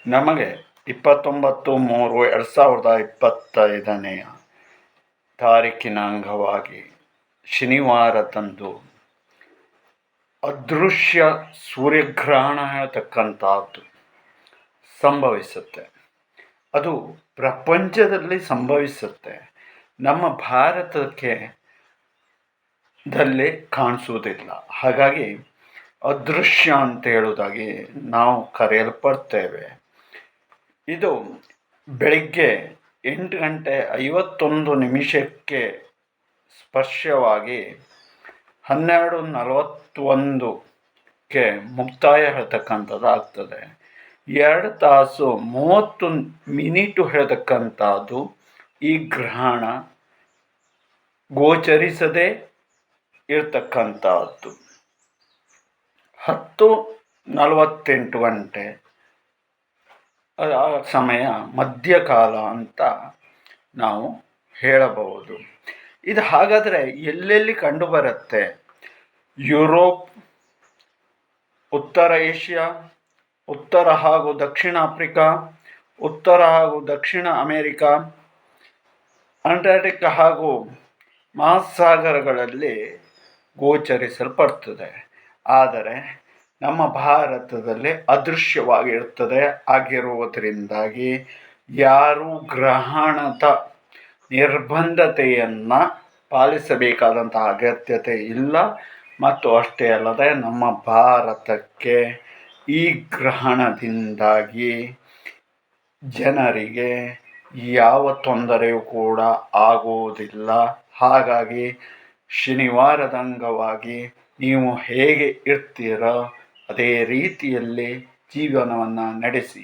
ನಮಗೆ 29/3/2025 ತಾರೀಕಿನ ಅಂಗವಾಗಿ ಶನಿವಾರದಂದು ಅದೃಶ್ಯ ಸೂರ್ಯಗ್ರಹಣ ಹೇಳ್ತಕ್ಕಂಥದ್ದು ಸಂಭವಿಸುತ್ತೆ. ಅದು ಪ್ರಪಂಚದಲ್ಲಿ ಸಂಭವಿಸುತ್ತೆ. ನಮ್ಮ ಭಾರತಕ್ಕೆ ದಲ್ಲಿ ಕಾಣಿಸುವುದಿಲ್ಲ. ಹಾಗಾಗಿ ಅದೃಶ್ಯ ಅಂತ ಹೇಳುವುದಾಗಿ ನಾವು ಕರೆಯಲ್ಪಡ್ತೇವೆ. ಇದು ಬೆಳಿಗ್ಗೆ 8:51 ಸ್ಪರ್ಶವಾಗಿ 12:41 ಮುಕ್ತಾಯ ಹೇಳ್ತಕ್ಕಂಥದ್ದು ಆಗ್ತದೆ. 2 ತಾಸು 30 ಮಿನಿಟು ಹೇಳ್ತಕ್ಕಂಥದ್ದು ಈ ಗ್ರಹಣ ಗೋಚರಿಸದೇ ಇರ್ತಕ್ಕಂಥದ್ದು. 10:48 ಆ ಸಮಯ ಮಧ್ಯಕಾಲ ಅಂತ ನಾವು ಹೇಳಬಹುದು. ಇದು ಹಾಗಾದರೆ ಎಲ್ಲೆಲ್ಲಿ ಕಂಡುಬರುತ್ತೆ? ಯುರೋಪ್, ಉತ್ತರ ಏಷ್ಯಾ, ಉತ್ತರ ಹಾಗೂ ದಕ್ಷಿಣ ಆಫ್ರಿಕಾ, ಉತ್ತರ ಹಾಗೂ ದಕ್ಷಿಣ ಅಮೇರಿಕಾ, ಅಂಟಾರ್ಟಿಕಾ ಹಾಗೂ ಮಹಾಸಾಗರಗಳಲ್ಲಿ ಗೋಚರಿಸಲ್ಪಡ್ತದೆ. ಆದರೆ ನಮ್ಮ ಭಾರತದಲ್ಲಿ ಅದೃಶ್ಯವಾಗಿರುತ್ತದೆ. ಆಗಿರುವುದರಿಂದಾಗಿ ಯಾರೂ ಗ್ರಹಣದ ನಿರ್ಬಂಧತೆಯನ್ನು ಪಾಲಿಸಬೇಕಾದಂತಹ ಅಗತ್ಯತೆ ಇಲ್ಲ. ಮತ್ತು ಅಷ್ಟೇ ಅಲ್ಲದೆ ನಮ್ಮ ಭಾರತಕ್ಕೆ ಈ ಗ್ರಹಣದಿಂದಾಗಿ ಜನರಿಗೆ ಯಾವ ತೊಂದರೆಯೂ ಕೂಡ ಆಗುವುದಿಲ್ಲ. ಹಾಗಾಗಿ ಶನಿವಾರದ ಅಂಗವಾಗಿ ನೀವು ಹೇಗೆ ಇರ್ತೀರೋ ಅದೇ ರೀತಿಯಲ್ಲಿ ಜೀವನವನ್ನು ನಡೆಸಿ.